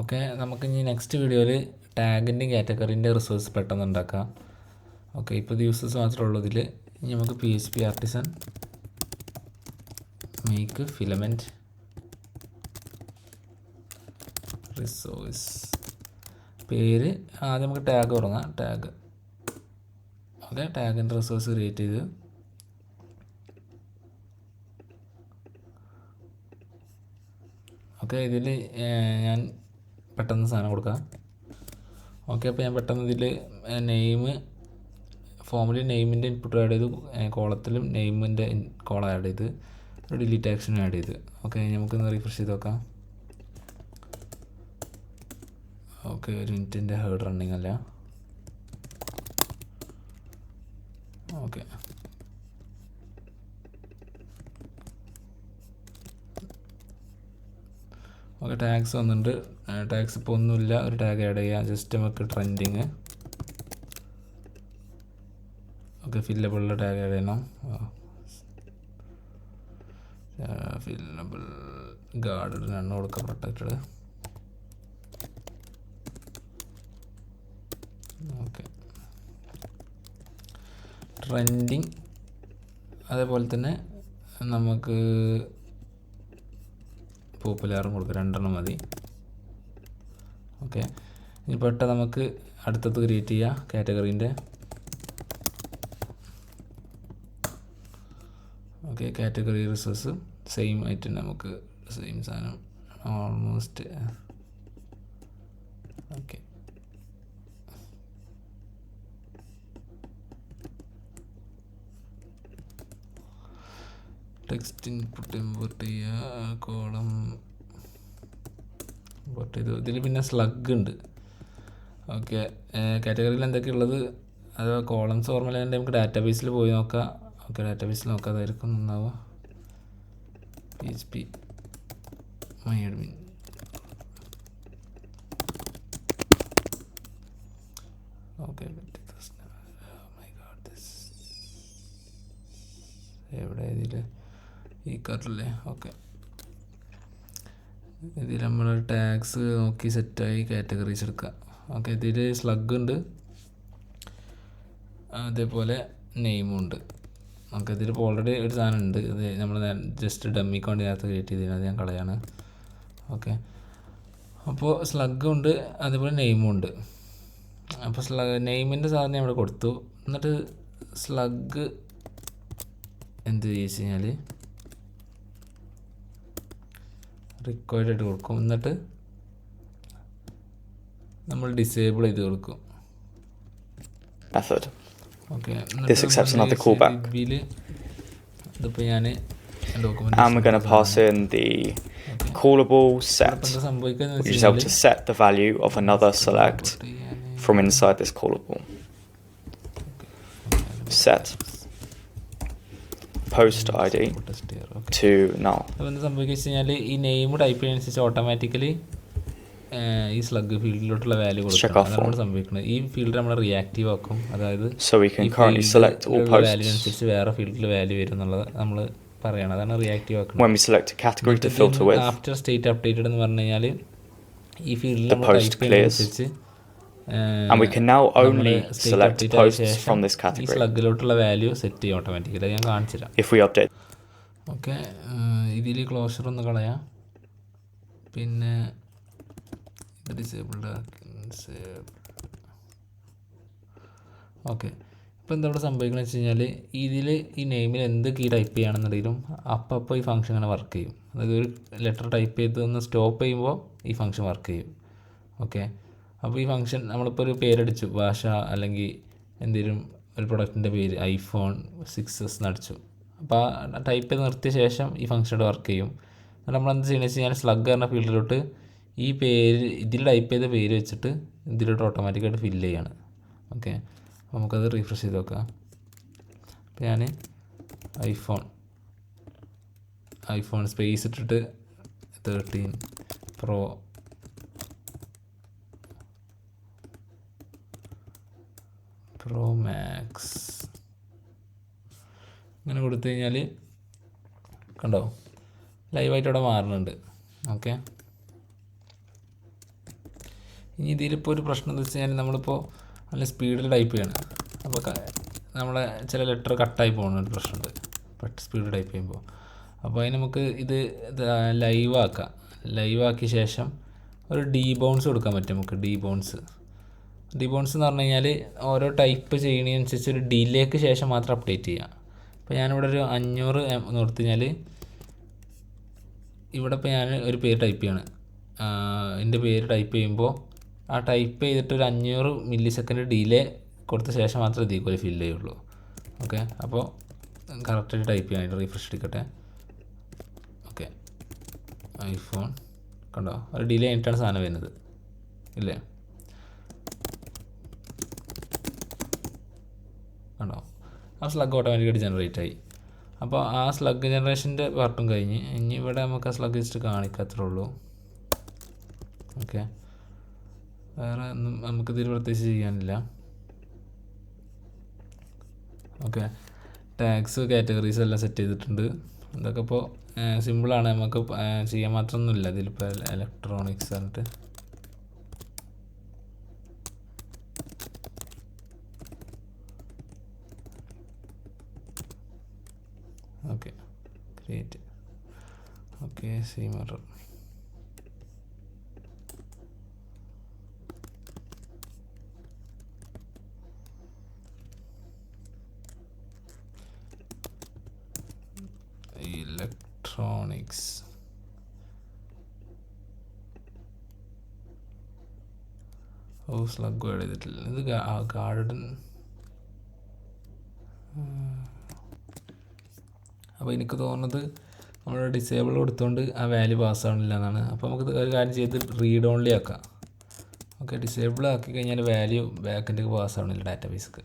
Okay, നമുക്കിനി next വീഡിയോയിൽ ടാഗിൻ്റെയും കാറ്റഗറീൻ്റെ resource പെട്ടെന്ന് ഉണ്ടാക്കാം. ഓക്കെ, ഇപ്പോൾ ഇത് യൂസേഴ്സ് മാത്രമേ ഉള്ളൂ ഇതിൽ. ഇനി നമുക്ക് PHP artisan make filament resource പേര് ആദ്യം നമുക്ക് ടാഗ് തുടങ്ങാം. ടാഗ് ഓക്കെ, ടാഗിൻ്റെ റിസോഴ്സ് ക്രിയേറ്റ് ചെയ്ത് ഓക്കെ, ഇതിൽ ഞാൻ പെട്ടെന്ന് സാധനം കൊടുക്കാം. ഓക്കെ, അപ്പോൾ ഞാൻ പെട്ടെന്ന് ഇതിൽ നെയിം ഫോമിൽ നെയിമിൻ്റെ ഇൻപുട്ട് ആഡ് ചെയ്തു, കോളത്തിലും നെയിമിൻ്റെ കോളം ആഡ് ചെയ്ത് ഒരു ഡിലീറ്റ് ആക്ഷൻ ആഡ് ചെയ്ത്. ഓക്കെ, നമുക്കൊന്ന് റീഫ്രഷ് ചെയ്ത് നോക്കാം. ഓക്കെ, ഒരു മിനിറ്റിൻ്റെ ഹേർഡ് റണ്ണിങ് അല്ല. ഓക്കെ, ഓക്കെ, ടാഗ്സ് വന്നിട്ടുണ്ട്. ടാഗ്സ് ഇപ്പോൾ ഒന്നുമില്ല, ഒരു ടാഗ് ആഡ് ചെയ്യാം. ജസ്റ്റ് നമുക്ക് ട്രെൻഡിങ് ഓക്കെ ഫില്ലബിളിലെ ടാഗ് ആഡ് ചെയ്യണം. ഫില്ലബിൾ ഗാർഡ് രണ്ണ് കൊടുക്കാം, പ്രൊട്ടക്റ്റഡ്. ഓക്കെ, ട്രെൻഡിങ് അതേപോലെ തന്നെ നമുക്ക് പോപ്പുലാറും കൊടുക്കുക, 2 മതി. ഓക്കെ, ഇനി പെട്ടെന്ന് നമുക്ക് അടുത്തത് ക്രിയേറ്റ് ചെയ്യാം കാറ്റഗറീൻ്റെ. ഓക്കെ, കാറ്റഗറി റിസോഴ്സ് സെയിം ആയിട്ട് നമുക്ക് സെയിം സാധനം almost. Okay, text input import ചെയ്യുക, കോളം ഇമ്പോർട്ട് ചെയ്തു. ഇതിൽ പിന്നെ സ്ലഗ് ഉണ്ട്. ഓക്കെ, കാറ്റഗറിയിൽ എന്തൊക്കെയാണ് ഉള്ളത് അത് കോളംസ് ഓർമ്മയില്ലാണ്ട് നമുക്ക് ഡാറ്റാബേസിൽ പോയി നോക്കാം. ഓക്കെ, ഡാറ്റാബേസിൽ നോക്കാം, അതായിരിക്കും നന്നാവുക. PHP my admin. ഓക്കെ, എവിടെ ഇതിൽ ഈ കാർട്ടില്ലേ? ഓക്കെ, ഇതിൽ നമ്മൾ ടാഗ്സ് നോക്കി സെറ്റായി കാറ്റഗറീസ് എടുക്കുക. ഓക്കെ, ഇതിൽ സ്ലഗ് ഉണ്ട്, അതേപോലെ നെയിമും ഉണ്ട്. ഓക്കെ, ഇതിൽ ഇപ്പോൾ ഓൾറെഡി ഒരു സാധനം ഉണ്ട്, ഇത് നമ്മൾ ജസ്റ്റ് ഡമ്മിക്ക് വേണ്ടി നേരത്തെ ക്രിയേറ്റ് ചെയ്തിരുന്നത്, അത് ഞാൻ കളയാണ്. ഓക്കെ, അപ്പോൾ സ്ലഗും ഉണ്ട്, അതേപോലെ നെയിമും ഉണ്ട്. അപ്പോൾ നെയിമിൻ്റെ സാധനം നമ്മൾ കൊടുത്തു. എന്നിട്ട് സ്ലഗ് എന്ത് ചോദിച്ചു കഴിഞ്ഞാൽ റിക്വയർഡ് ആയിട്ട് കൊടുക്കും. എന്നിട്ട് നമ്മൾ ഡിസേബിൾ ചെയ്ത് കൊടുക്കും. Method. Okay, This accepts another callback. ഇതിപ്പോൾ ഞാൻ And we're going to pass in the callable set. We just have to set the value of another select from inside this callable. Set post ID to null. അപ്പോൾ എന്താ സംഭവിക്കുക വെച്ച് കഴിഞ്ഞാൽ ഈ name type ചെയ്യുന്നതനുസരിച്ച് automatically ഈ slug ഫീൽഡിലോട്ടുള്ള value കൊടുക്കണം. അതാണ് സംഭവിക്കുന്നത്. ഈ ഫീൽഡ് നമ്മൾ റിയാക്റ്റീവ് ആക്കും, അതായത് വാല്യൂ അനുസരിച്ച് വേറെ ഫീൽഡിൽ വാല്യൂ വരും എന്നുള്ളത് നമ്മൾ പറയണം. അതാണ് റിയാക്റ്റീവ് ആക്കുന്നത്. ആഫ്റ്റർ സ്റ്റേറ്റ് അപ്ഡേറ്റഡ് എന്ന് പറഞ്ഞു കഴിഞ്ഞാൽ ഈ ഫീൽഡിൽ നമ്മൾ ടൈപ്പ് ചെയ്യുന്നതനുസരിച്ച് ഈ സ്ലഗിലോട്ടുള്ള വാല്യൂ സെറ്റ് ചെയ്യും ഓട്ടോമാറ്റിക്കലി. ഞാൻ കാണിച്ചു തരാം. ഓക്കെ, ഇതിൽ ക്ലോഷർ ഒന്ന് കളയാം. പിന്നെ ഡിസേബിൾഡ്. ഓക്കെ, ഇപ്പോൾ എന്താ ഇവിടെ സംഭവിക്കുന്നത് വെച്ച് കഴിഞ്ഞാൽ ഇതിൽ ഈ നെയിമിൽ എന്ത് കീ ടൈപ്പ് ചെയ്യുകയാണെന്നുണ്ടെങ്കിലും അപ്പോൾ ഈ ഫംഗ്ഷൻ അങ്ങനെ വർക്ക് ചെയ്യും. അതായത് ഒരു ലെറ്റർ ടൈപ്പ് ചെയ്ത് ഒന്ന് സ്റ്റോപ്പ് ചെയ്യുമ്പോൾ ഈ ഫംഗ്ഷൻ വർക്ക് ചെയ്യും. ഓക്കെ, അപ്പോൾ ഈ ഫംഗ്ഷൻ നമ്മളിപ്പോൾ ഒരു പേരടിച്ചു, ഭാഷ അല്ലെങ്കിൽ എന്തെങ്കിലും ഒരു പ്രൊഡക്റ്റിൻ്റെ പേര് iPhone 6s എന്നടിച്ചു. അപ്പോൾ ആ ടൈപ്പ് ചെയ്ത് നിർത്തിയ ശേഷം ഈ ഫംഗ്ഷനോട് വർക്ക് ചെയ്യും. എന്നിട്ട് നമ്മൾ എന്ത് ചെയ്യണമെന്ന് വെച്ച് കഴിഞ്ഞാൽ സ്ലഗ് എന്ന ഫീൽഡിലോട്ട് ഈ പേര് ഇതിൽ ടൈപ്പ് ചെയ്ത പേര് വെച്ചിട്ട് ഇതിലോട്ട് ഓട്ടോമാറ്റിക്കായിട്ട് ഫില്ല് ചെയ്യാണ്. ഓക്കെ, അപ്പോൾ നമുക്കത് റീഫ്രഷ് ചെയ്ത് നോക്കാം. അപ്പോൾ ഞാൻ ഐഫോൺ സ്പേസ് ഇട്ടിട്ട് 13 Pro Max ഇങ്ങനെ കൊടുത്തു കഴിഞ്ഞാൽ കണ്ടോ ലൈവായിട്ട് അവിടെ മാറുന്നുണ്ട്. ഓക്കെ, ഇനി ഇതിലിപ്പോൾ ഒരു പ്രശ്നം എന്ന് വെച്ച് കഴിഞ്ഞാൽ നമ്മളിപ്പോൾ നല്ല സ്പീഡിൽ ടൈപ്പ് ചെയ്യണം. അപ്പോൾ നമ്മളെ ചില ലെറ്റർ കട്ടായി പോകുന്ന ഒരു പ്രശ്നമുണ്ട് സ്പീഡ് ടൈപ്പ് ചെയ്യുമ്പോൾ. അപ്പോൾ അതിന് നമുക്ക് ഇത് ലൈവാക്കാം. ലൈവാക്കിയ ശേഷം ഒരു ഡീബൗൺസ് കൊടുക്കാൻ പറ്റും നമുക്ക്. ഡീബൗൺസ് എന്ന് പറഞ്ഞു കഴിഞ്ഞാൽ ഓരോ ടൈപ്പ് ചെയ്യുന്നതിനനുസരിച്ച് ഒരു ഡിലേക്ക് ശേഷം മാത്രം അപ്ഡേറ്റ് ചെയ്യാം. ഇപ്പോൾ ഞാനിവിടെ ഒരു 500 കൊടുത്തു കഴിഞ്ഞാൽ ഇവിടെ ഇപ്പോൾ ഞാൻ ഒരു പേര് ടൈപ്പ് ചെയ്യാണ്. എൻ്റെ പേര് ടൈപ്പ് ചെയ്യുമ്പോൾ ആ ടൈപ്പ് ചെയ്തിട്ട് ഒരു 500 മില്ലി സെക്കൻഡ് ഡിലേ കൊടുത്ത ശേഷം മാത്രമേ ഇതിൽ ഫില്ല് ചെയ്യുള്ളൂ. ഓക്കെ, അപ്പോൾ കറക്റ്റായിട്ട് ടൈപ്പ് ചെയ്യാനായിട്ട് റീഫ്രഷ് അടിക്കട്ടെ. ഓക്കെ, ഐഫോൺ കണ്ടോ, ഒരു ഡിലേ ആയിട്ടാണ് സാധനം വരുന്നത് ഇല്ലേ? കണ്ടോ, ആ സ്ലഗ് ഓട്ടോമാറ്റിക്കായിട്ട് ജനറേറ്റ് ആയി. അപ്പോൾ ആ സ്ലഗ് ജനറേഷൻ്റെ പാർട്ടും കഴിഞ്ഞ് ഇനി ഇവിടെ നമുക്ക് ആ സ്ലഗ് ജസ്റ്റ് കാണിക്കാത്രേ ഉള്ളൂ. ഓക്കെ, വേറെ ഒന്നും നമുക്കിതിൽ പ്രത്യേകിച്ച് ചെയ്യാനില്ല. ഓക്കെ, ടാഗ്സ് കാറ്റഗറീസ് എല്ലാം സെറ്റ് ചെയ്തിട്ടുണ്ട്. ഇതൊക്കെ ഇപ്പോൾ സിമ്പിളാണ്, നമുക്ക് ചെയ്യാൻ മാത്രമൊന്നുമില്ല ഇതിലിപ്പോൾ. ഇലക്ട്രോണിക്സ് പറഞ്ഞിട്ട് okay create. Okay, seamer electronics. Slug add ചെയ്തിട്ടില്ല. ഇത് ഗാർഡൻ. അപ്പോൾ എനിക്ക് തോന്നുന്നത് നമ്മൾ ഡിസേബിൾ കൊടുത്തുകൊണ്ട് ആ വാല്യൂ പാസ്സാവണില്ല എന്നാണ്. അപ്പോൾ നമുക്ക് ഒരു കാര്യം ചെയ്ത് റീഡ് ഓൺലി ആക്കാം. ഓക്കെ, ഡിസേബിൾ ആക്കി കഴിഞ്ഞാൽ വാല്യൂ ബാക്കിൻ്റെക്ക് പാസ്സാവണില്ല ഡാറ്റാബേസിക്ക്.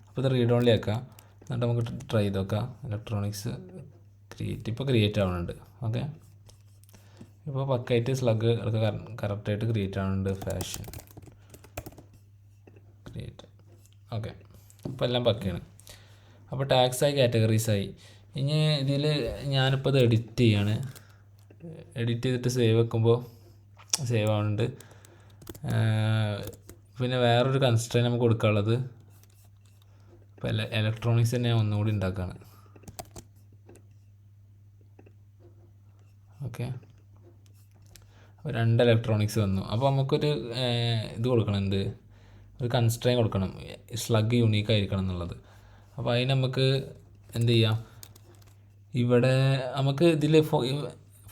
അപ്പോൾ ഇത് റീഡ് ഓൺലി ആക്കാം. എന്നിട്ട് നമുക്ക് ട്രൈ ചെയ്ത് നോക്കാം. ഇലക്ട്രോണിക്സ് ഇപ്പോൾ ക്രിയേറ്റ് ആവുന്നുണ്ട്. ഓക്കെ, ഇപ്പോൾ പക്കായിട്ട് സ്ലഗ് ഒക്കെ കറക്റ്റായിട്ട് ക്രിയേറ്റ് ആവുന്നുണ്ട്. Fashion create. ഓക്കെ, ഇപ്പോൾ എല്ലാം പക്കയാണ്. അപ്പോൾ ടാഗ്സായി കാറ്റഗറീസായി. ഇനി ഇതിൽ ഞാനിപ്പോൾ ഇത് എഡിറ്റ് ചെയ്യാണ്. എഡിറ്റ് ചെയ്തിട്ട് സേവ് വെക്കുമ്പോൾ സേവ് ആവുന്നുണ്ട്. പിന്നെ വേറൊരു കൺസ്ട്രെയിൻ നമുക്ക് കൊടുക്കാനുള്ളത് ഇപ്പോൾ ഇലക്ട്രോണിക്സ് തന്നെ ഒന്നുകൂടി ഉണ്ടാക്കുകയാണ്. ഓക്കെ, അപ്പോൾ 2 ഇലക്ട്രോണിക്സ് വന്നു. അപ്പോൾ നമുക്കൊരു ഇത് കൊടുക്കണം, എന്ത്, ഒരു കൺസ്ട്രെയിൻ കൊടുക്കണം, സ്ലഗ് യൂണീക്ക് ആയിരിക്കണം എന്നുള്ളത്. അപ്പോൾ അതിന് നമുക്ക് എന്ത് ചെയ്യാം, ഇവിടെ നമുക്ക് ഇതിൽ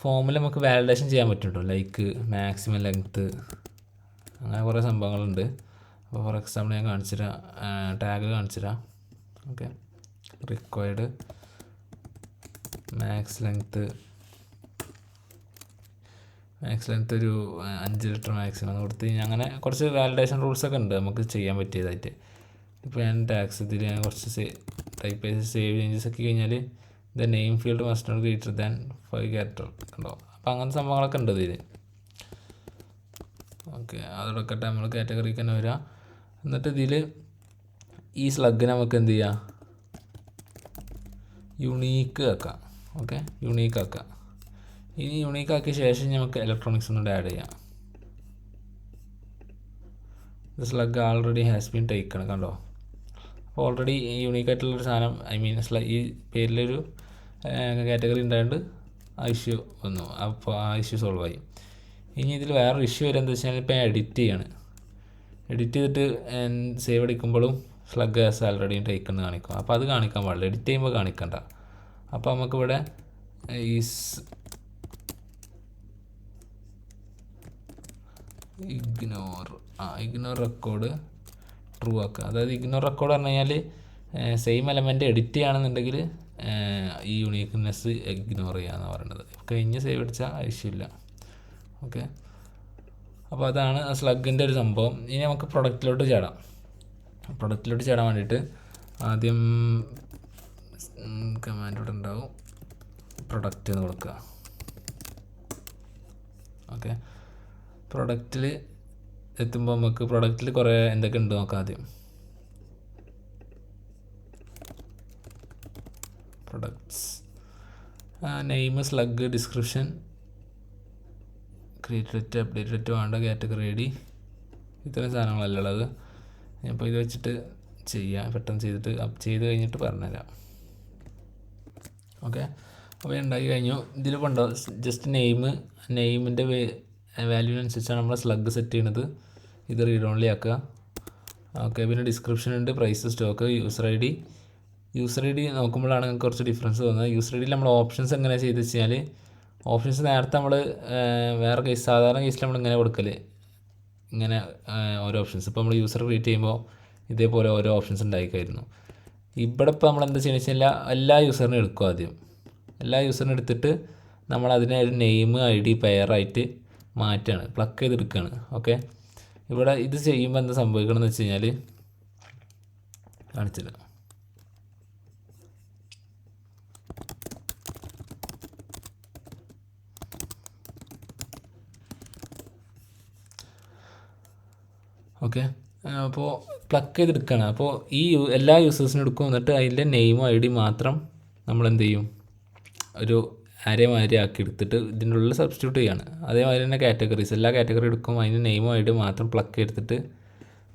ഫോമിൽ നമുക്ക് വാലിഡേഷൻ ചെയ്യാൻ പറ്റും കേട്ടോ. ലൈക്ക് മാക്സിമം ലെങ്ത്ത്, അങ്ങനെ കുറേ സംഭവങ്ങളുണ്ട്. അപ്പോൾ ഫോർ എക്സാമ്പിൾ ഞാൻ കാണിച്ചുതരാം, ടാഗ് കാണിച്ചുതരാം. ഓക്കെ, റിക്വയർഡ് മാക്സ് ലെങ്ത്ത് ഒരു 5 ലിറ്റർ മാക്സിമം കൊടുത്ത് കഴിഞ്ഞാൽ അങ്ങനെ കുറച്ച് വാലിഡേഷൻ റൂൾസൊക്കെ ഉണ്ട് നമുക്ക് ചെയ്യാൻ പറ്റിയതായിട്ട്. ഇപ്പോൾ ഞാൻ ടാക്സ് ഇതിൽ ഞാൻ കുറച്ച് ടൈപ്പ് ചെയ്ത് സേവ് ചേഞ്ചസ് ഒക്കെ കഴിഞ്ഞാൽ the name field must not greater than 5 character ഉണ്ടോ. അപ്പോൾ അങ്ങനത്തെ സംഭവങ്ങളൊക്കെ ഉണ്ട് ഇതിൽ. ഓക്കെ, അതോടൊക്കെ നമ്മൾ കാറ്റഗറിക്ക് തന്നെ വരാം. എന്നിട്ട് ഇതിൽ ഈ സ്ലഗ് നമുക്ക് എന്ത് ചെയ്യാം, യുണീക്ക് ആക്കാം. ഓക്കെ, യുണീക്ക് ആക്കാം. ഇനി യുണീക്ക് ആക്കിയ ശേഷം നമുക്ക് ഇലക്ട്രോണിക്സ് ഒന്നുകൂടെ ആഡ് ചെയ്യാം. Slug already has been taken കണ്ടോ. അപ്പോൾ ഓൾറെഡി യുണീക്ക് ആയിട്ടുള്ളൊരു സാധനം, ഈ പേരിലൊരു കാറ്റഗറി ഉണ്ടായതുകൊണ്ട് ആ ഇഷ്യൂ വന്നു. അപ്പോൾ ആ ഇഷ്യൂ സോൾവ് ആയി. ഇനി ഇതിൽ വേറൊരു ഇഷ്യൂ വരെ എന്താ വെച്ചാൽ ഇപ്പോൾ ഞാൻ എഡിറ്റ് ചെയ്യാണ്. എഡിറ്റ് ചെയ്തിട്ട് സേവ് അടിക്കുമ്പോഴും സ്ലഗ് ഹാസ് ആൾറെഡി ടേക്കൺ കാണിക്കും. അപ്പോൾ അത് കാണിക്കാൻ പാടില്ല, എഡിറ്റ് ചെയ്യുമ്പോൾ കാണിക്കണ്ട. അപ്പോൾ നമുക്കിവിടെ ഈ ഇഗ്നോർ റെക്കോർഡ് ട്രൂ ആക്കുക. അതായത് ഇഗ്നോർ റെക്കോർഡ് പറഞ്ഞു കഴിഞ്ഞാൽ സെയിം എലമെൻറ്റ് എഡിറ്റ് ചെയ്യുകയാണെന്നുണ്ടെങ്കിൽ ഈ യുണീക്ക്നെസ് ഇഗ്നോർ ചെയ്യാമെന്നാണ് പറയുന്നത്. കഴിഞ്ഞ് സേവ് അടിച്ചാൽ ആവശ്യമില്ല. ഓക്കെ, അപ്പോൾ അതാണ് സ്ലഗിൻ്റെ ഒരു സംഭവം. ഇനി നമുക്ക് പ്രൊഡക്റ്റിലോട്ട് ചാടാം. പ്രൊഡക്റ്റിലോട്ട് ചാടാൻ വേണ്ടിയിട്ട് ആദ്യം കമാൻഡ് ഇവിടെ ഉണ്ടാവും, പ്രൊഡക്റ്റ് എന്ന് കൊടുക്കുക. ഓക്കെ, പ്രൊഡക്റ്റിൽ എത്തുമ്പോൾ നമുക്ക് പ്രൊഡക്റ്റിൽ കുറേ എന്തൊക്കെ ഉണ്ട് നോക്കാം. ആദ്യം products, name, slug, description, create, update, വേണ്ട കാറ്റഗറി ഐ ഡി, ഇത്രയും സാധനങ്ങളല്ല ഉള്ളത്. അപ്പോൾ ഇത് വെച്ചിട്ട് ചെയ്യാം, പെട്ടെന്ന് ചെയ്തിട്ട് ചെയ്ത് കഴിഞ്ഞിട്ട് പറഞ്ഞുതരാം. ഓക്കെ, അപ്പോൾ ഉണ്ടാക്കി കഴിഞ്ഞു. ഇതിൽ കൊണ്ടോ ജസ്റ്റ് നെയിമിൻ്റെ വാല്യൂവിനനുസരിച്ചാണ് നമ്മൾ സ്ലഗ് സെറ്റ് ചെയ്യണത്. ഇത് റീഡ് ഓൺലി ആക്കുക. ഓക്കെ, പിന്നെ ഡിസ്ക്രിപ്ഷൻ ഉണ്ട്, price, stock, user I D നോക്കുമ്പോഴാണ് നിങ്ങൾക്ക് കുറച്ച് ഡിഫറൻസ് തോന്നുന്നത്. യൂസർ ഐ ഡിയിൽ നമ്മൾ ഓപ്ഷൻസ് എങ്ങനെ ചെയ്ത് വെച്ചാൽ, ഓപ്ഷൻസ് നേരത്തെ നമ്മൾ വേറെ കേസ് സാധാരണ കേസിൽ നമ്മൾ ഇങ്ങനെ കൊടുക്കൽ, ഇങ്ങനെ ഓരോ ഓപ്ഷൻസ്. ഇപ്പോൾ നമ്മൾ യൂസർ ക്രിയേറ്റ് ചെയ്യുമ്പോൾ ഇതേപോലെ ഓരോ ഓപ്ഷൻസ് ഉണ്ടായിരിക്കുമായിരുന്നു. ഇവിടെ ഇപ്പോൾ നമ്മൾ എന്താ ചെയ്യുന്നത് വെച്ചാൽ എല്ലാ യൂസറിനും എടുക്കും. ആദ്യം എല്ലാ യൂസറിനും എടുത്തിട്ട് നമ്മൾ അതിനെ ഒരു നെയിം ID പെയറായിട്ട് മാറ്റുകയാണ്, പ്ലഗ് ചെയ്തെടുക്കുകയാണ്. ഓക്കെ, ഇവിടെ ഇത് ചെയ്യുമ്പോൾ എന്താ സംഭവിക്കണമെന്ന് വെച്ച് കഴിഞ്ഞാൽ കാണിച്ചില്ല. ഓക്കെ, അപ്പോൾ പ്ലഗ് ചെയ്തെടുക്കുകയാണ്. അപ്പോൾ ഈ എല്ലാ യൂസേഴ്സിനും എടുക്കും. എന്നിട്ട് അതിൻ്റെ നെയിമും ID മാത്രം നമ്മൾ എന്ത് ചെയ്യും, ഒരു അരേ മാതിരി ആക്കി എടുത്തിട്ട് ഇതിൻ്റെ ഉള്ളിൽ സബ്സ്റ്റിറ്റ്യൂട്ട് ചെയ്യാണ്. അതേമാതിരി തന്നെ കാറ്റഗറീസ്, എല്ലാ കാറ്റഗറി എടുക്കും. അതിന് നെയിമും ID മാത്രം പ്ലഗ് എടുത്തിട്ട്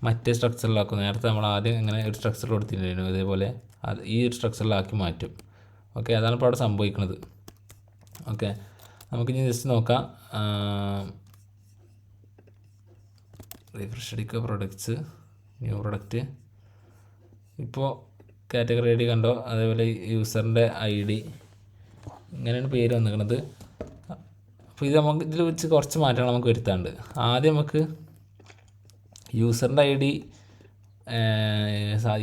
മറ്റേ സ്ട്രക്ചറിലാക്കും. നേരത്തെ നമ്മൾ ആദ്യം ഇങ്ങനെ ഒരു സ്ട്രക്ചർ കൊടുത്തിട്ടുണ്ടായിരുന്നു, ഇതേപോലെ ഈ ഒരു സ്ട്രക്ചറിലാക്കി മാറ്റും. ഓക്കെ, അതാണ് ഇപ്പോൾ അവിടെ സംഭവിക്കുന്നത്. ഓക്കെ, നമുക്കിനി ജസ്റ്റ് നോക്കാം. റിഫ്രഷ് അടിക്കുക, പ്രൊഡക്ട്സ്, ന്യൂ പ്രൊഡക്റ്റ്. ഇപ്പോൾ കാറ്റഗറി ID കണ്ടോ, അതേപോലെ യൂസറിൻ്റെ ID, ഇങ്ങനെയാണ് പേര് വന്നിരിക്കുന്നത്. അപ്പോൾ ഇത് നമുക്ക് ഇതിൽ വെച്ച് കുറച്ച് മാറ്റങ്ങൾ നമുക്ക് വരുത്താണ്ട്. ആദ്യം നമുക്ക് യൂസറിൻ്റെ ID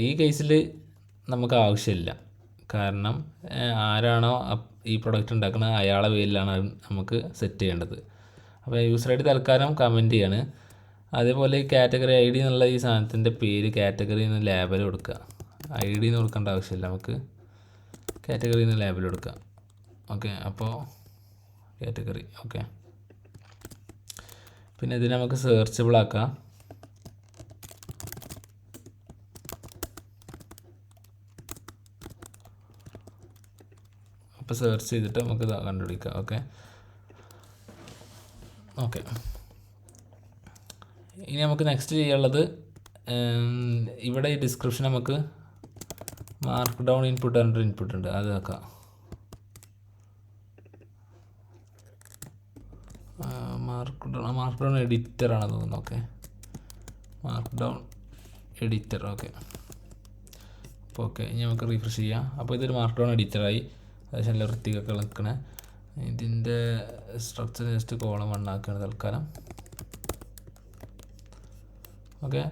ഈ കേസിൽ നമുക്ക് ആവശ്യമില്ല. കാരണം ആരാണോ ഈ പ്രൊഡക്റ്റ് ഉണ്ടാക്കുന്നത് അയാളെ പേരിലാണ് നമുക്ക് സെറ്റ് ചെയ്യേണ്ടത്. അപ്പോൾ യൂസർ ID തൽക്കാലം കമൻറ്റ് ചെയ്യാണ്. അതേപോലെ ഈ കാറ്റഗറി ID എന്നുള്ള ഈ സാധനത്തിൻ്റെ പേര് കാറ്റഗറി എന്ന് ലേബൽ കൊടുക്കുക. ID എന്ന് കൊടുക്കേണ്ട ആവശ്യമില്ല, നമുക്ക് കാറ്റഗറി എന്ന് ലേബൽ കൊടുക്കുക. ഓക്കെ, അപ്പോൾ കാറ്റഗറി. ഓക്കെ, പിന്നെ ഇതിനെ നമുക്ക് സെർച്ചബിൾ ആക്കാം. അപ്പോൾ സെർച്ച് ചെയ്തിട്ട് നമുക്ക് കണ്ടുപിടിക്കാം. ഓക്കെ, ഓക്കെ, ഇനി നമുക്ക് നെക്സ്റ്റ് ചെയ്യാനുള്ളത് ഇവിടെ ഈ ഡിസ്ക്രിപ്ഷൻ നമുക്ക് മാർക്ക് ഡൗൺ ഇൻപുട്ട് പറഞ്ഞിട്ട് ഇൻപുട്ട് ഉണ്ട്, അത് നോക്കാം. മാർക്ക് ഡൗൺ എഡിറ്ററാണെന്ന് തോന്നുന്നു. Okay, mark down editor. Okay, അപ്പോൾ ഓക്കെ, ഇനി നമുക്ക് റീഫ്രഷ് ചെയ്യാം. അപ്പോൾ ഇതൊരു മാർക്ക് ഡൗൺ എഡിറ്ററായി. അത്യാവശ്യം നല്ല വൃത്തിയൊക്കെ നിൽക്കണേ. ഇതിൻ്റെ സ്ട്രക്ചർ ജസ്റ്റ് കോളം 1 ആക്കുകയാണ് തൽക്കാലം. ഓക്കെ,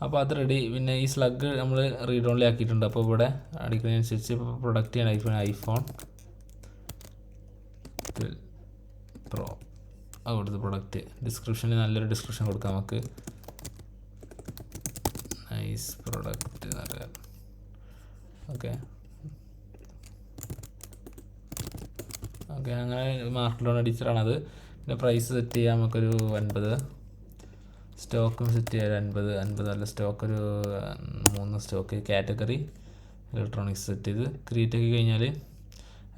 അപ്പോൾ അത് റെഡി. പിന്നെ ഈ സ്ലഗ് നമ്മൾ റീഡ് ഓൺലി ആക്കിയിട്ടുണ്ട്. അപ്പോൾ ഇവിടെ അടിക്കുന്നതിനനുസരിച്ച് ഇപ്പോൾ പ്രൊഡക്റ്റ് ചെയ്യണം ഐഫോൺ 12 Pro. അവിടുത്തെ പ്രൊഡക്റ്റ് ഡിസ്ക്രിപ്ഷനിൽ നല്ലൊരു ഡിസ്ക്രിപ്ഷൻ കൊടുക്കാം നമുക്ക്. നൈസ് പ്രൊഡക്റ്റ് എന്നൊക്കെ. ഓക്കെ, ഓക്കെ, അങ്ങനെ മാർക്ക് ഡൗൺ എഡിറ്ററാണത്. പിന്നെ പ്രൈസ് സെറ്റ് ചെയ്യാം നമുക്കൊരു 50. സ്റ്റോക്കും സെറ്റ് ചെയ്യാം 50 അല്ല, സ്റ്റോക്ക് ഒരു 3 സ്റ്റോക്ക്. കാറ്റഗറി ഇലക്ട്രോണിക്സ് സെറ്റ് ചെയ്ത് ക്രിയേറ്റ് ആക്കി കഴിഞ്ഞാൽ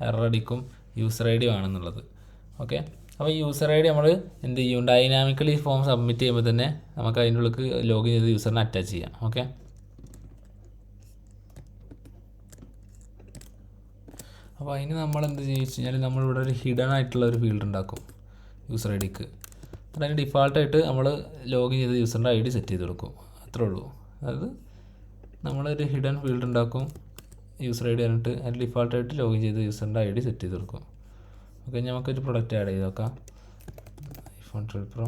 എറർ അടിക്കും, യൂസർ ID വേണമെന്നുള്ളത്. ഓക്കെ, അപ്പോൾ യൂസർ ID നമ്മൾ എന്ത് ചെയ്യും, ഡൈനാമിക്കലി ഫോം സബ്മിറ്റ് ചെയ്യുമ്പോൾ തന്നെ നമുക്ക് അതിൻ്റെ ഉള്ളിൽ ലോഗിൻ ചെയ്ത് യൂസറിനെ അറ്റാച്ച് ചെയ്യാം. ഓക്കെ, അപ്പോൾ അതിന് നമ്മൾ എന്ത് ചെയ്യുക വെച്ച് കഴിഞ്ഞാൽ നമ്മളിവിടെ ഒരു ഹിഡൻ ആയിട്ടുള്ള ഒരു ഫീൽഡ് ഉണ്ടാക്കും യൂസർ IDക്ക്. അതിന് ഡിഫാൾട്ടായിട്ട് നമ്മൾ ലോഗിൻ ചെയ്ത് യൂസറിൻ്റെ ID സെറ്റ് ചെയ്ത് കൊടുക്കും, അത്രേ ഉള്ളൂ. അതായത് നമ്മളൊരു ഹിഡൻ ഫീൽഡ് ഉണ്ടാക്കും യൂസർ ID പറഞ്ഞിട്ട്, അതിന് ഡിഫാൾട്ടായിട്ട് ലോഗിൻ ചെയ്ത് യൂസറിൻ്റെ ID സെറ്റ് ചെയ്ത് കൊടുക്കും. ഓക്കെ, നമുക്കൊരു പ്രൊഡക്റ്റ് ആഡ് ചെയ്ത് നോക്കാം. IPhone 12 Pro.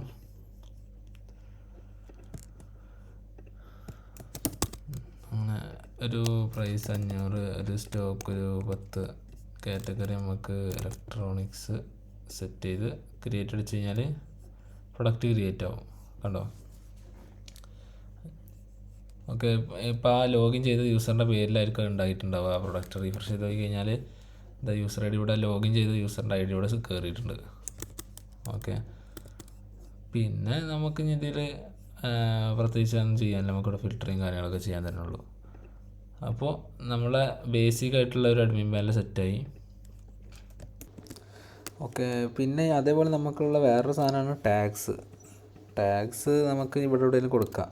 അങ്ങനെ ഒരു പ്രൈസ് 500, ഒരു സ്റ്റോക്ക് ഒരു 10, കാറ്റഗറി നമുക്ക് ഇലക്ട്രോണിക്സ് സെറ്റ് ചെയ്ത് ക്രിയേറ്റ് അടിച്ച് കഴിഞ്ഞാൽ പ്രൊഡക്റ്റ് ക്രിയേറ്റ് ആവും. കണ്ടോ? ഓക്കെ, ഇപ്പോൾ ആ ലോഗിൻ ചെയ്ത യൂസറിൻ്റെ പേരിലായിരിക്കും ഉണ്ടായിട്ടുണ്ടാവുക ആ പ്രൊഡക്റ്റ്. റീഫ്രഷ് ചെയ്ത് പോയി കഴിഞ്ഞാൽ ദ യൂസർ ID ഇവിടെ ലോഗിൻ ചെയ്ത യൂസറിൻ്റെ ID ഇവിടെ കയറിയിട്ടുണ്ട്. ഓക്കെ, പിന്നെ നമുക്ക് ഇതിൽ പ്രത്യേകിച്ച് ഒന്നും ചെയ്യാനില്ല, നമുക്കിവിടെ ഫിൽറ്ററിങ് കാര്യങ്ങളൊക്കെ ചെയ്യാൻ തന്നെ ഉള്ളൂ. അപ്പോൾ നമ്മളെ ബേസിക് ആയിട്ടുള്ള ഒരു അഡ്മിൻ പാനൽ സെറ്റായി. ഓക്കെ, പിന്നെ അതേപോലെ നമുക്കുള്ള വേറൊരു സാധനമാണ് ടാഗ്സ്. ടാഗ്സ് നമുക്ക് ഇവിടെ എവിടെയെങ്കിലും കൊടുക്കാം.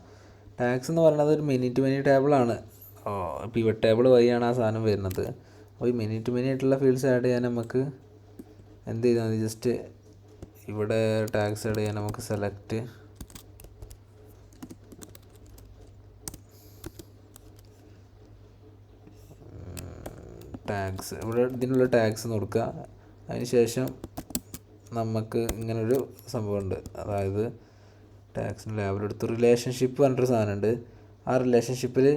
ടാഗ്സ് എന്ന് പറയുന്നത് ഒരു മെനി ടു മെനി ടേബിളാണ്. പിവറ്റ് ടേബിൾ വഴിയാണ് ആ സാധനം വരുന്നത്. അപ്പോൾ ഈ മെനി ടു മെനി ആയിട്ടുള്ള ഫീൽഡ്സ് ആഡ് ചെയ്യാൻ നമുക്ക് എന്ത് ചെയ്താൽ മതി, ജസ്റ്റ് ഇവിടെ ടാഗ്സ് ആഡ് ചെയ്യാൻ നമുക്ക് സെലക്ട് ടാഗ്സ്, ഇവിടെ ഇതിനുള്ള ടാഗ്സ് കൊടുക്കുക. അതിന് ശേഷം നമുക്ക് ഇങ്ങനൊരു സംഭവമുണ്ട്, അതായത് ടാഗ്സിന് ലേബൽ എടുത്ത് റിലേഷൻഷിപ്പ് പറഞ്ഞിട്ടൊരു സാധനമുണ്ട്. ആ റിലേഷൻഷിപ്പിൽ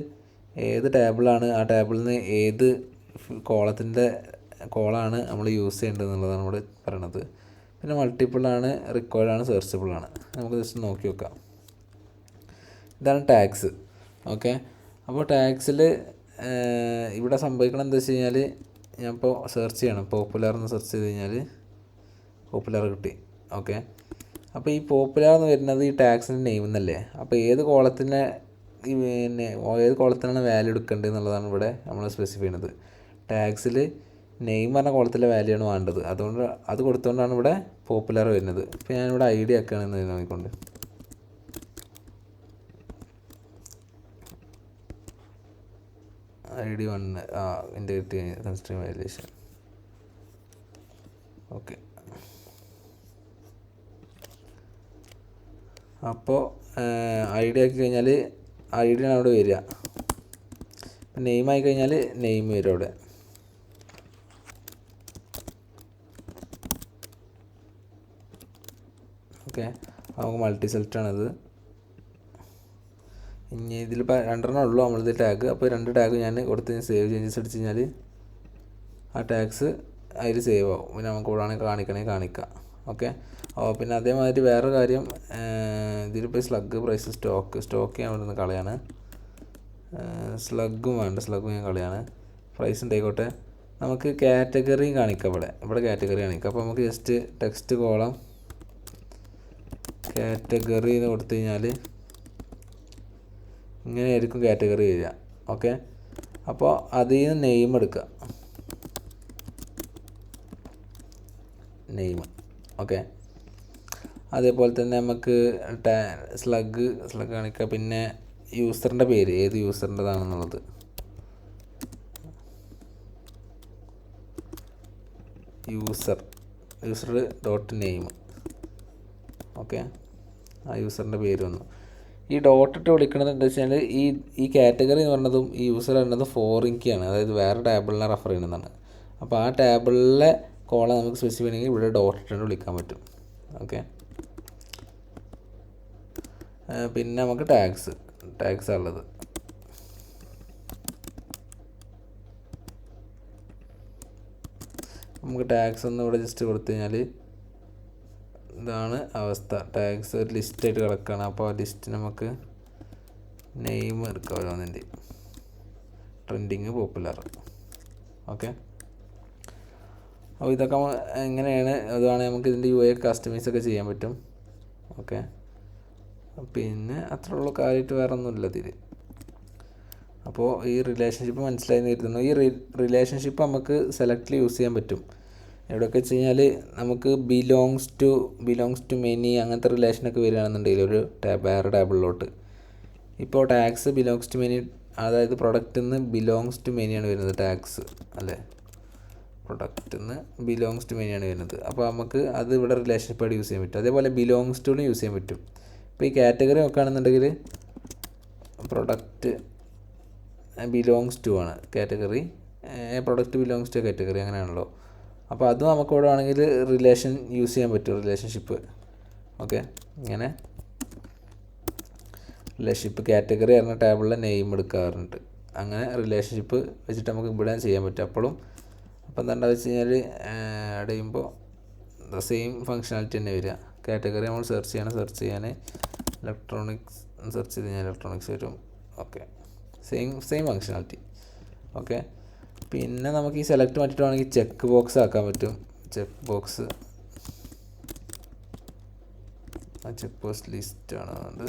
ഏത് ടേബിളാണ്, ആ ടേബിളിൽ നിന്ന് ഏത് കോളാണ് നമ്മൾ യൂസ് ചെയ്യേണ്ടത് എന്നുള്ളതാണ് ഇവിടെ പറയണത്. പിന്നെ മൾട്ടിപ്പിളാണ്, റിക്വയർഡാണ്, സെർച്ചബിളാണ്. നമുക്ക് ജസ്റ്റ് നോക്കി നോക്കാം. ഇതാണ് ടാഗ്സ്. ഓക്കെ, അപ്പോൾ ടാഗ്സിൽ ഇവിടെ സംഭവിക്കണം എന്താ വെച്ച് കഴിഞ്ഞാൽ, ഞാനിപ്പോൾ സെർച്ച് ചെയ്യണം, പോപ്പുലർ എന്ന് സെർച്ച് ചെയ്ത് കഴിഞ്ഞാൽ പോപ്പുലർ കിട്ടി. ഓക്കെ, അപ്പോൾ ഈ പോപ്പുലർ എന്ന് വരുന്നത് ഈ ടാഗ്സിൻ്റെ നെയിം എന്നല്ലേ. അപ്പോൾ ഏത് കോളത്തിനാണ് വാല്യൂ എടുക്കേണ്ടത് എന്നുള്ളതാണ് ഇവിടെ നമ്മൾ സ്പെസിഫൈ ചെയ്യുന്നത്. ടാഗ്സിൽ നെയിം പറഞ്ഞ കോളത്തിലെ വാല്യൂ ആണ് വേണ്ടത്. അതുകൊണ്ട് അത് കൊടുത്തുകൊണ്ടാണ് ഇവിടെ പോപ്പുലർ വരുന്നത്. ഇപ്പോൾ ഞാനിവിടെ ഐഡി ആക്കുകയാണെന്ന് നോക്കിക്കൊണ്ട് ID 1 integrity constrain violation. Okay, അപ്പോൾ ID ആക്കി കഴിഞ്ഞാൽ ID ആണ് അവിടെ വരിക. നെയിം ആയി കഴിഞ്ഞാൽ നെയിം വരും അവിടെ. ഓക്കെ, നമുക്ക് മൾട്ടി സെലക്റ്റാണത്. ഇനി ഇതിലിപ്പോൾ 2 ഉള്ളൂ നമ്മളിത് ടാഗ്. അപ്പോൾ 2 ടാഗ് ഞാൻ കൊടുത്ത് സേവ് ചേഞ്ചസ് അടിച്ച് കഴിഞ്ഞാൽ ആ ടാഗ്സ് അതിൽ സേവ് ആവും. പിന്നെ നമുക്ക് ഇവിടെ ആണെങ്കിൽ കാണിക്കാം. ഓക്കെ, പിന്നെ അതേമാതിരി വേറെ കാര്യം, ഇതിലിപ്പോൾ സ്ലഗ് പ്രൈസ് സ്റ്റോക്ക് ഞാൻ ഇവിടെ നിന്ന് കളയാണ്. സ്ലഗും വേണ്ട, സ്ലഗും ഞാൻ കളയാണ്. പ്രൈസ് ഉണ്ടായിക്കോട്ടെ. നമുക്ക് കാറ്റഗറിയും കാണിക്കാം. ഇവിടെ കാറ്റഗറി കാണിക്കാം. അപ്പോൾ നമുക്ക് ജസ്റ്റ് ടെക്സ്റ്റ് കോളം കാറ്റഗറി എന്ന് കൊടുത്തു കഴിഞ്ഞാൽ ഇങ്ങനെയായിരിക്കും കാറ്റഗറി വരിക. ഓക്കെ, അപ്പോൾ അതിൽ നിന്ന് നെയിം എടുക്കുക, നെയിം. ഓക്കെ, അതേപോലെ തന്നെ നമുക്ക് സ്ലഗ് കാണിക്കുക. പിന്നെ യൂസറിൻ്റെ പേര്, ഏത് യൂസറിൻ്റെതാണെന്നുള്ളത്. User dot name. ഓക്കെ, ആ യൂസറിൻ്റെ പേര് വന്നു. ഈ ഡോട്ടിട്ട് വിളിക്കുന്നത് എന്താ വെച്ചാൽ ഈ കാറ്റഗറി എന്ന് പറയുന്നതും ഈ യൂസർ പറയുന്നത് ഫോറിൻ കീ ആണ്, അതായത് വേറെ ടേബിളിനെ റെഫർ ചെയ്യുന്നതാണ്. അപ്പോൾ ആ ടേബിളിലെ കോളം നമുക്ക് സ്പെസിഫൈ ചെയ്യണമെങ്കിൽ ഇവിടെ ഡോട്ടിട്ട് വിളിക്കാൻ പറ്റും. ഓക്കെ, പിന്നെ നമുക്ക് ടാഗ്സ് ഉള്ളത്. നമുക്ക് ടാഗ്സ് ഒന്ന് ഇവിടെ ജസ്റ്റ് കൊടുത്തു കഴിഞ്ഞാൽ ഇതാണ് അവസ്ഥ. ടാഗ്സ് ഒരു ലിസ്റ്റായിട്ട് കിടക്കുകയാണ്. അപ്പോൾ ആ ലിസ്റ്റ് നമുക്ക് നെയിം എടുക്കാം ഓരോന്നിൻ്റെ. Trending, popular. ഓക്കെ, അപ്പോൾ ഇതൊക്കെ എങ്ങനെയാണ്, അതാണ് നമുക്ക് ഇതിൻ്റെ UI കസ്റ്റമൈസ് ഒക്കെ ചെയ്യാൻ പറ്റും. ഓക്കെ, പിന്നെ അത്രയുള്ള കാര്യമായിട്ട് വേറെ ഒന്നുമില്ല ഇതിൽ. അപ്പോൾ ഈ റിലേഷൻഷിപ്പ് മനസ്സിലായി കരുതുന്നു. ഈ റിലേഷൻഷിപ്പ് നമുക്ക് സെലക്റ്റിൽ യൂസ് ചെയ്യാൻ പറ്റും. എവിടെയൊക്കെ വെച്ച് കഴിഞ്ഞാൽ നമുക്ക് ബിലോങ്സ് ടു മെനി അങ്ങനത്തെ റിലേഷനൊക്കെ വരികയാണെന്നുണ്ടെങ്കിൽ ഒരു വേറെ ടേബിളിലോട്ട്. ഇപ്പോൾ ടാഗ്സ് ബിലോങ്സ് ടു മെനി, അതായത് പ്രൊഡക്റ്റിൽ നിന്ന് ബിലോങ്സ് ടു മെനിയാണ് വരുന്നത് ടാഗ്സ്, അല്ലേ. പ്രൊഡക്റ്റിൽ നിന്ന് ബിലോങ്സ് ടു മെനിയാണ് വരുന്നത്. അപ്പോൾ നമുക്ക് അത് ഇവിടെ റിലേഷൻഷിപ്പായിട്ട് യൂസ് ചെയ്യാൻ പറ്റും. അതേപോലെ ബിലോങ്സ് ടുവിന് യൂസ് ചെയ്യാൻ പറ്റും. ഇപ്പോൾ ഈ കാറ്റഗറി നോക്കുകയാണെന്നുണ്ടെങ്കിൽ പ്രൊഡക്റ്റ് ബിലോങ്സ് ടു ആണ് category, product belongs two category, അങ്ങനെയാണല്ലോ. അപ്പോൾ അതും നമുക്ക് ഇവിടെ ആണെങ്കിൽ റിലേഷൻ യൂസ് ചെയ്യാൻ പറ്റും, റിലേഷൻഷിപ്പ്. ഓക്കെ, ഇങ്ങനെ റിലേഷൻഷിപ്പ് കാറ്റഗറി പറഞ്ഞ ടേബിളിലെ നെയിം എടുക്കാറുണ്ട്. അങ്ങനെ റിലേഷൻഷിപ്പ് വെച്ചിട്ട് നമുക്ക് ഇവിടെ ചെയ്യാൻ പറ്റും. അപ്പോൾ എന്താ വെച്ച് കഴിഞ്ഞാൽ ആഡ് ചെയ്യുമ്പോൾ സെയിം ഫങ്ഷനാലിറ്റി തന്നെ വരിക. കാറ്റഗറി നമ്മൾ സെർച്ച് ചെയ്യാൻ ഇലക്ട്രോണിക്സ് സെർച്ച് ചെയ്ത് കഴിഞ്ഞാൽ ഇലക്ട്രോണിക്സ് വരും. Okay, same functionality. ഓക്കെ, പിന്നെ നമുക്ക് ഈ സെലക്ട് മാറ്റിയിട്ട് ചെക്ക് ബോക്സ് ആക്കാൻ പറ്റും. ചെക്ക് ബോക്സ് ലിസ്റ്റാണ് അത്.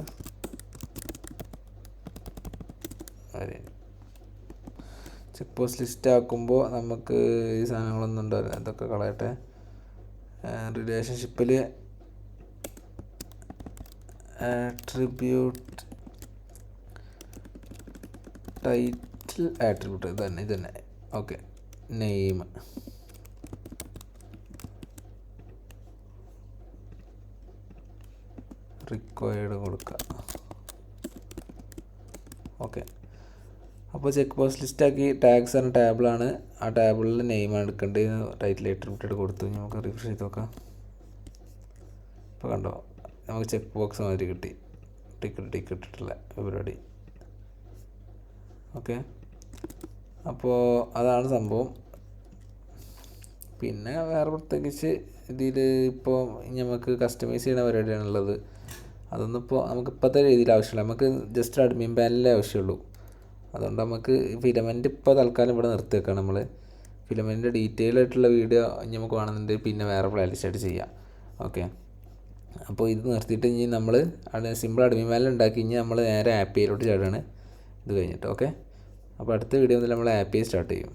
ചെക്ക് ബോക്സ് ലിസ്റ്റ് ആക്കുമ്പോൾ നമുക്ക് ഈ സാധനങ്ങളൊന്നും ഉണ്ടാവില്ല, ഇതൊക്കെ കളയട്ടെ. റിലേഷൻഷിപ്പിൽ ആട്രിബ്യൂട്ട് ടൈറ്റിൽ ആട്രിബ്യൂട്ട് ഇത് തന്നെ ഓക്കെ. നെയിം റിക്വയർഡ് കൊടുക്കുക. ഓക്കെ, അപ്പോൾ ചെക്ക് ബോക്സ് ലിസ്റ്റാക്കി. ടാഗ്സ് എന്ന ടാബിളാണ്, ആ ടാബിളിൽ നെയിമാണ് എടുക്കേണ്ടത്. ടൈറ്റിൽ ആട്രിബ്യൂട്ട് കൊടുത്തു. നമുക്ക് റിഫ്രഷ് ചെയ്ത് നോക്കാം. ഇപ്പോൾ കണ്ടോ, നമുക്ക് ചെക്ക് ബോക്സ് മാതിരി കിട്ടി. ടിക്കറ്റ് ഇട്ടിട്ടുള്ള പരിപാടി. ഓക്കെ, അപ്പോൾ അതാണ് സംഭവം. പിന്നെ വേറെ പ്രത്യേകിച്ച് ഇതിൽ ഇപ്പോൾ നമുക്ക് കസ്റ്റമൈസ് ചെയ്യുന്ന പരിപാടിയാണുള്ളത്. അതൊന്നും ഇപ്പോൾ നമുക്ക് ഇപ്പോഴത്തെ രീതിയിൽ ആവശ്യമില്ല. നമുക്ക് ജസ്റ്റ് അഡ്മിൻ പാനലിലേ ആവശ്യമുള്ളൂ. അതുകൊണ്ട് നമുക്ക് ഫിലമെൻ്റ് ഇപ്പോൾ തൽക്കാലം ഇവിടെ നിർത്തി വെക്കാം. നമ്മൾ ഫിലമെൻ്റിൻ്റെ ഡീറ്റെയിൽ ആയിട്ടുള്ള വീഡിയോ നമുക്ക് വേണമെന്നുണ്ടെങ്കിൽ പിന്നെ വേറെ പ്ലേലിസ്റ്റ് ആയിട്ട് ചെയ്യാം. ഓക്കെ, അപ്പോൾ ഇത് നിർത്തിയിട്ട് ഇനി നമ്മൾ സിമ്പിൾ അഡ്മിൻ പാനൽ ഉണ്ടാക്കി ഇനി നമ്മൾ നേരെ API ചാടുകയാണ് ഇത് കഴിഞ്ഞിട്ട്. ഓക്കെ, അപ്പോൾ അടുത്ത വീഡിയോ മുതൽ നമ്മൾ API സ്റ്റാർട്ട് ചെയ്യും.